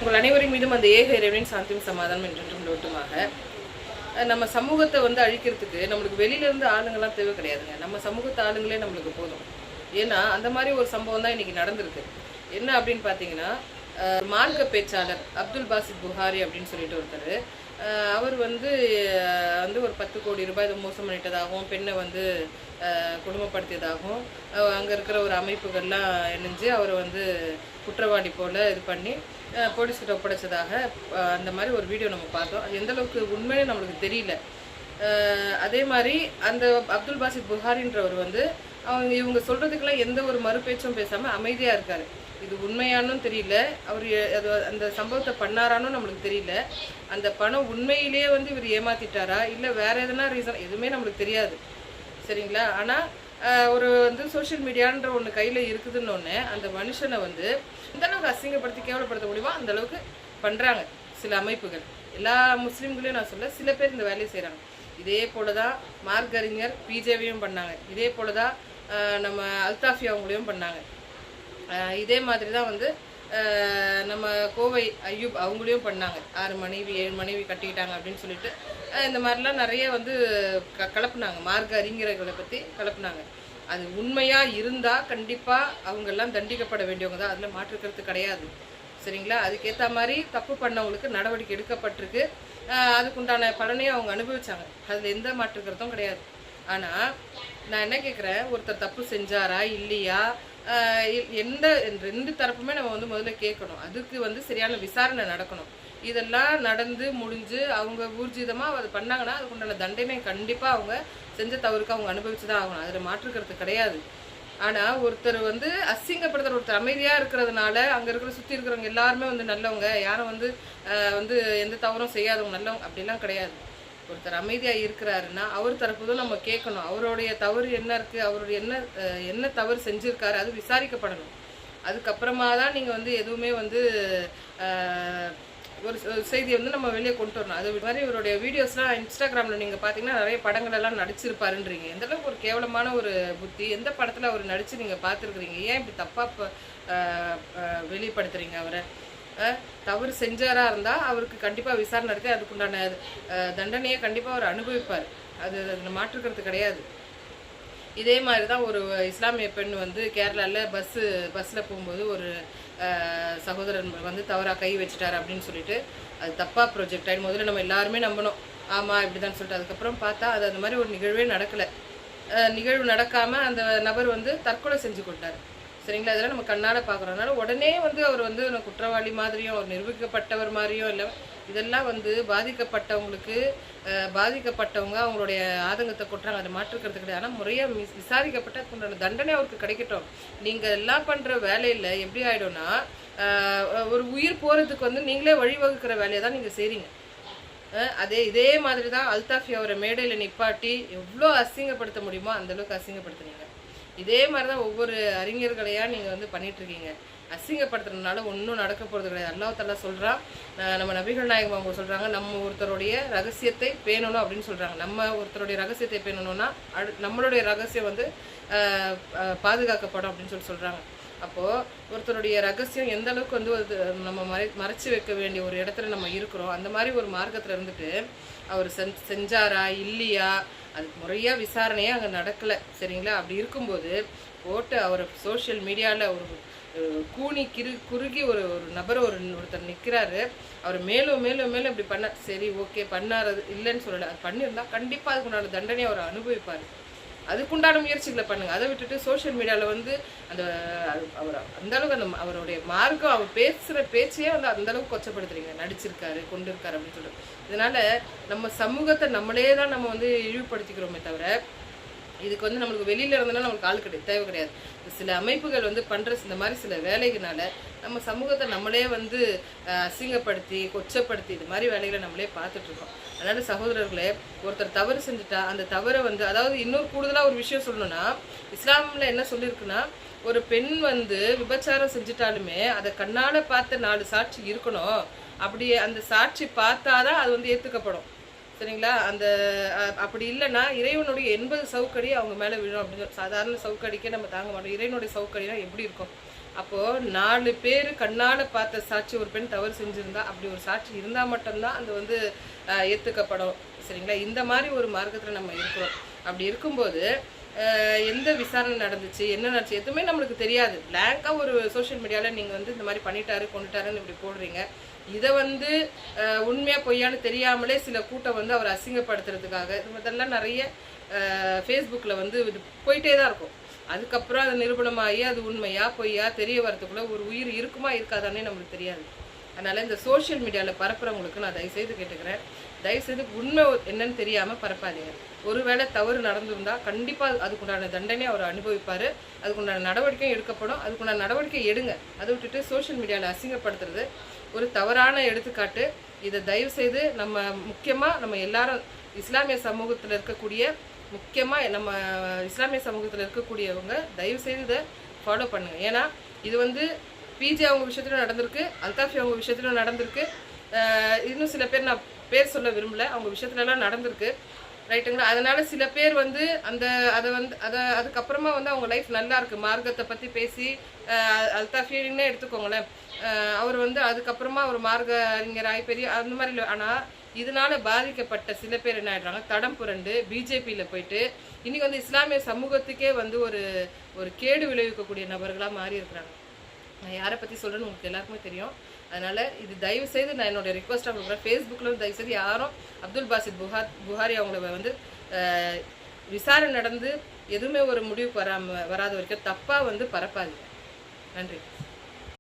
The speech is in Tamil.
உங்கள் அனைவரின் மீதும் அந்த ஏக இறைவனின் சாந்தியும் சமாதானம் என்றென்றும் லோட்டுமாக. நம்ம சமூகத்தை வந்து அழிக்கிறதுக்கு நம்மளுக்கு வெளியிலேருந்து ஆளுங்கள்லாம் தேவை கிடையாதுங்க. நம்ம சமூகத்து ஆளுங்களே நம்மளுக்கு போதும். ஏன்னா அந்த மாதிரி ஒரு சம்பவம் தான் இன்றைக்கி நடந்திருக்கு. என்ன அப்படின்னு பார்த்தீங்கன்னா, மார்க்க பேச்சாளர் அப்துல் பாசித் புகாரி அப்படின்னு சொல்லிட்டு ஒருத்தர், அவர் வந்து ஒரு 10 கோடி ரூபாய் இதை மோசம் பண்ணிட்டதாகவும், பெண்ணை வந்து கொடுமைப்படுத்தியதாகவும், அங்கே இருக்கிற ஒரு அமைப்புகள்லாம் இணைஞ்சு அவரை வந்து குற்றவாளி போல் இது பண்ணி போலீஸ்கிட்ட ஒப்படைச்சதாக அந்த மாதிரி ஒரு வீடியோ நம்ம பார்த்தோம். அது எந்தளவுக்கு உண்மைன்னு நம்மளுக்கு தெரியல. அதே மாதிரி அந்த அப்துல் பாசித் புகாரின்றவர் வந்து இவங்க சொல்கிறதுக்கெல்லாம் எந்த ஒரு மறுபேச்சும் பேசாமல் அமைதியாக இருக்கார். இது உண்மையானும் தெரியல, அவர் அது அந்த சம்பவத்தை பண்ணாரானும் நம்மளுக்கு தெரியல. அந்த பணம் உண்மையிலேயே வந்து இவர் ஏமாத்திட்டாரா இல்லை வேறு எதனா ரீசன் எதுவுமே நம்மளுக்கு தெரியாது, சரிங்களா? ஆனால் ஒரு வந்து சோஷியல் மீடியான்ற ஒன்று கையில் இருக்குதுன்னு ஒன்று அந்த மனுஷனை வந்து எந்தளவுக்கு அசிங்கப்படுத்தி கேவலப்படுத்த முடியுமோ அந்தளவுக்கு பண்ணுறாங்க சில அமைப்புகள். எல்லா முஸ்லீம்களையும் நான் சொல்ல, சில பேர் இந்த வேலையை செய்கிறாங்க. இதே போல தான் மார்க்கறிஞர் பிஜேவியும் பண்ணாங்க, இதே போல தான் நம்ம அல்தாஃபி அவங்களையும் பண்ணாங்க, இதே மாதிரி தான் வந்து நம்ம கோவை ஐயூப் அவங்களையும் பண்ணாங்க. 6 மனைவி 7 மனைவி கட்டிக்கிட்டாங்க அப்படின்னு சொல்லிட்டு இந்த மாதிரிலாம் நிறைய வந்து கலப்புனாங்க. மார்க்க அறிஞர்களை பற்றி கலப்புனாங்க. அது உண்மையாக இருந்தால் கண்டிப்பாக அவங்கெல்லாம் தண்டிக்கப்பட வேண்டியவங்க தான், அதில் மாற்றுக்கிறது கிடையாது, சரிங்களா? அதுக்கேற்ற மாதிரி தப்பு பண்ணவங்களுக்கு நடவடிக்கை எடுக்கப்பட்டிருக்கு. அதுக்குண்டான பலனையும் அவங்க அனுபவிச்சாங்க, அதில் எந்த மாற்றுக்கிறதும் கிடையாது. ஆனால் நான் என்ன கேட்குறேன், ஒருத்தர் தப்பு செஞ்சாரா இல்லையா, எந்த 2 தரப்புமே நம்ம வந்து முதல்ல கேட்கணும். அதுக்கு வந்து சரியான விசாரணை நடக்கணும். இதெல்லாம் நடந்து முடிஞ்சு அவங்க ஊர்ஜிதமாக அது பண்ணாங்கன்னா அதுக்குண்டான தண்டனை கண்டிப்பாக அவங்க செஞ்ச தவறுக்கு அவங்க அனுபவிச்சு தான் ஆகணும், அதில் மாற்றுக்கிறது கிடையாது. ஆனால் ஒருத்தர் வந்து அசிங்கப்படுத்துகிற, ஒருத்தர் அமைதியாக இருக்கிறதுனால அங்கே இருக்கிற சுற்றி இருக்கிறவங்க எல்லாருமே வந்து நல்லவங்க, யாரும் வந்து எந்த தவறும் செய்யாதவங்க நல்லவங்க அப்படிலாம் கிடையாது. ஒருத்தர் அமைதியாக இருக்கிறாருன்னா அவர் தரப்புதான் நம்ம கேட்கணும். அவருடைய தவறு என்ன இருக்குது, அவருடைய என்ன தவறு செஞ்சுருக்காரு அது விசாரிக்கப்படணும். அதுக்கப்புறமா தான் நீங்கள் வந்து எதுவுமே வந்து ஒரு செய்தியை வந்து நம்ம வெளியே கொண்டு வரணும். அது மாதிரி இவருடைய வீடியோஸ்லாம் இன்ஸ்டாகிராமில் நீங்கள் பார்த்தீங்கன்னா நிறைய படங்களெல்லாம் நடிச்சிருப்பாருன்றீங்க. எந்தளவுக்கு ஒரு கேவலமான ஒரு புத்தி, எந்த படத்தில் அவர் நடித்து நீங்கள் பார்த்துருக்குறீங்க? ஏன் இப்படி தப்பாக வெளிப்படுத்துகிறீங்க அவரை? தவறு செஞ்சாரா இருந்தால் அவருக்கு கண்டிப்பாக விசாரணை நடத்தி அதுக்குண்டான தண்டனையை கண்டிப்பாக அவர் அனுபவிப்பார், அது மாற்றுக்கிறது கிடையாது. இதே மாதிரி தான் ஒரு இஸ்லாமிய பெண் வந்து கேரளாவில் பஸ்ஸில் போகும்போது ஒரு சகோதரன் வந்து தவறாக கை வச்சுட்டார் அப்படின்னு சொல்லிட்டு அது தப்பாக ப்ரொஜெக்ட் ஆகிடும். முதல்ல நம்ம எல்லாருமே நம்பணும், ஆமாம் இப்படி தான் சொல்லிட்டு. அதுக்கப்புறம் பார்த்தா அது அந்த மாதிரி ஒரு நிகழ்வே நடக்கலை. நிகழ்வு நடக்காமல் அந்த நபர் வந்து தற்கொலை செஞ்சு கொண்டார், சரிங்களா? இதெல்லாம் நம்ம கண்ணால் பார்க்குறோம்னால உடனே வந்து அவர் வந்து குற்றவாளி மாதிரியும் அவர் நிரூபிக்கப்பட்டவர் மாதிரியும் இல்லை. இதெல்லாம் வந்து பாதிக்கப்பட்டவங்க அவங்களுடைய ஆதங்கத்தை கொட்டுறாங்க, அதை மாற்றுக்கிறது கிடையாது. ஆனால் முறையாக விசாரிக்கப்பட்ட அதுக்குண்டான தண்டனை அவருக்கு கிடைக்கட்டும். நீங்கள் எல்லாம் பண்ணுற வேலையில் எப்படி ஆகிடும்னா, ஒரு உயிர் போகிறதுக்கு வந்து நீங்களே வழிவகுக்கிற வேலையை தான் நீங்கள் செய்கிறீங்க. இதே மாதிரி தான் அல்தாஃபி அவரை மேடையில் நிப்பாட்டி எவ்வளோ அசிங்கப்படுத்த முடியுமோ அந்தளவுக்கு அசிங்கப்படுத்துனீங்க. இதே மாதிரி தான் ஒவ்வொரு அறிஞர்களையாக நீங்கள் வந்து பண்ணிகிட்ருக்கீங்க. அசிங்கப்படுத்துறதுனால ஒன்றும் நடக்க போகிறது கிடையாது. அல்லாஹ் தஆலா சொல்கிறான், நம்ம நபிகள் நாயகம் அவங்க சொல்கிறாங்க, நம்ம ஒருத்தருடைய ரகசியத்தை பேணணும் அப்படின்னு சொல்கிறாங்க. நம்ம ஒருத்தருடைய ரகசியத்தை பேணணும்னா நம்மளுடைய ரகசியம் வந்து பாதுகாக்கப்படும் அப்படின்னு சொல்கிறாங்க. அப்போது ஒருத்தருடைய ரகசியம் எந்த அளவுக்கு வந்து நம்ம மறைச்சி வைக்க வேண்டிய ஒரு இடத்துல நம்ம இருக்கிறோம். அந்த மாதிரி ஒரு மார்க்கத்தில் இருந்துட்டு அவர் செஞ்சாரா இல்லையா அதுக்கு முறையாக விசாரணையே அங்கே நடக்கலை, சரிங்களா? அப்படி இருக்கும்போது போட்டு அவர் சோஷியல் மீடியாவில் ஒரு கூனி குறுகி ஒரு நபர் ஒருத்தர் நிற்கிறாரு. அவர் மேலும் மேலும் மேலும் இப்படி பண்ண, சரி ஓகே பண்ணார், அது இல்லைன்னு சொல்லலை, அது பண்ணியிருந்தால் கண்டிப்பாக அதுக்குண்டான தண்டனையை அவர் அனுபவிப்பார். அதுக்குண்டான முயற்சிகளை பண்ணுங்கள். அதை விட்டுட்டு சோஷியல் மீடியாவில் வந்து அவர் அந்தளவுக்கு அவருடைய மார்க்கம், அவர் பேசுகிற பேச்சையே வந்து அந்தளவுக்கு கொச்சப்படுத்துறீங்க. நடிச்சிருக்காரு, கொண்டு இருக்காரு அப்படின்னு சொல்லிட்டு. இதனால் நம்ம சமூகத்தை நம்மளே தான் நம்ம வந்து இழிவுபடுத்திக்கிறோமே தவிர இதுக்கு வந்து நம்மளுக்கு வெளியில் இருந்தோன்னா நம்மளுக்கு ஆள் தேவை கிடையாது. சில அமைப்புகள் வந்து பண்ணுற இந்த மாதிரி சில வேலைகளால் நம்ம சமூகத்தை நம்மளே வந்து அசிங்கப்படுத்தி கொச்சப்படுத்தி இது மாதிரி வேலைகளை நம்மளே பார்த்துட்ருக்கோம். அதனால் சகோதரர்களே, ஒருத்தர் தவறு செஞ்சுட்டா அந்த தவறை வந்து, அதாவது இன்னொரு கூடுதலாக ஒரு விஷயம் சொல்லணும்னா, இஸ்லாமில் என்ன சொல்லியிருக்குன்னா, ஒரு பெண் வந்து விபச்சாரம் செஞ்சுட்டாலுமே அதை கண்ணால் பார்த்த 4 சாட்சி இருக்கணும். அப்படி அந்த சாட்சி பார்த்தாதான் அது வந்து ஏற்றுக்கப்படும், சரிங்களா? அப்படி இல்லைன்னா இறைவனுடைய 80 சவுக்கடி அவங்க மேலே விழும் அப்படின்னு. சாதாரண சவுக்கடிக்கே நம்ம தாங்க மாட்டோம், இறைவனுடைய சவுக்கடினா எப்படி இருக்கும்? அப்போது 4 பேர் கண்ணால் பார்த்த சாட்சி ஒரு பெண் தவறு செஞ்சுருந்தா, அப்படி ஒரு சாட்சி இருந்தால் மட்டும்தான் அந்த வந்து ஏற்றுக்கப்படும். சரிங்களா? இந்த மாதிரி ஒரு மார்க்கத்தில் நம்ம இருக்கிறோம். அப்படி இருக்கும்போது எந்த விசாரணை நடந்துச்சு, என்ன நடந்துச்சு எதுவுமே நம்மளுக்கு தெரியாது. பிளாங்காக ஒரு சோஷியல் மீடியாவில் நீங்கள் வந்து இந்த மாதிரி பண்ணிட்டாரு கொண்டுட்டாருன்னு இப்படி போடுறீங்க. இதை வந்து உண்மையாக பொய்யான்னு தெரியாமலே சில கூட்டம் வந்து அவரை அசிங்கப்படுத்துறதுக்காக இதெல்லாம் நிறைய ஃபேஸ்புக்கில் வந்து இது போயிட்டே தான் இருக்கும். அதுக்கப்புறம் அது நிரூபணமாகி அது உண்மையா பொய்யா தெரிய வரதுக்குள்ளே ஒரு உயிர் இருக்குமா இருக்காதானே நம்மளுக்கு தெரியாது. அதனால் இந்த சோஷியல் மீடியாவில் பரப்புறவங்களுக்கு நான் தயவுசெய்து கேட்டுக்கிறேன், தயவுசெய்து உண்மை என்னன்னு தெரியாமல் பரப்பாதீங்க. ஒருவேளை தவறு நடந்திருந்தால் கண்டிப்பாக அதுக்குண்டான தண்டனை அவர் அனுபவிப்பார், அதுக்குண்டான நடவடிக்கையும் எடுக்கப்படும். அதுக்குண்டான நடவடிக்கை எடுங்க. அதை விட்டுட்டு சோஷியல் மீடியாவில் அசிங்கப்படுத்துறது ஒரு தவறான எடுத்துக்காட்டு. இதை தயவுசெய்து நம்ம முக்கியமாக நம்ம எல்லாரும் இஸ்லாமிய சமூகத்தில் இருக்கக்கூடிய இருக்கக்கூடியவங்க தயவுசெய்து இதை ஃபாலோ பண்ணுங்கள். ஏன்னா இது வந்து பிஜே அவங்க விஷயத்துலையும் நடந்திருக்கு, அல்தாஃபி அவங்க விஷயத்துலையும் நடந்திருக்கு, இன்னும் சில பேர் நான் பேர் சொல்ல விரும்பலை, அவங்க விஷயத்துலலாம் நடந்திருக்கு. ரைட்டுங்களா? அதனால் சில பேர் வந்து அதுக்கப்புறமா வந்து அவங்க லைஃப் நல்லா இருக்குது. மார்க்கத்தை பற்றி பேசி அல்தாஃபின்னே எடுத்துக்கோங்களேன், அவர் வந்து அதுக்கப்புறமா ஒரு மார்க்க அறிஞராகி பெரிய அந்த மாதிரி இல்லை. ஆனால் இதனால் பாதிக்கப்பட்ட சில பேர் என்ன ஆகிடுறாங்க, தடம் புரண்டு பிஜேபியில் போயிட்டு இன்றைக்கி வந்து இஸ்லாமிய சமூகத்துக்கே வந்து ஒரு கேடு விளைவிக்கக்கூடிய நபர்களாக மாறி இருக்கிறாங்க. நான் யாரை பற்றி சொல்கிறேன்னு உங்களுக்கு எல்லாருக்குமே தெரியும். அதனால் இது தயவுசெய்து நான் என்னோடய ரிக்வஸ்ட்டாக கொடுக்குறேன். ஃபேஸ்புக்கில் தயவுசெய்து யாரும் அப்துல் பாசித் புகாரி அவங்கள வந்து விசாரணை நடந்து எதுவுமே ஒரு முடிவுக்கு வராத வரைக்கும் தப்பாக வந்து பரப்பாதீங்க. நன்றி.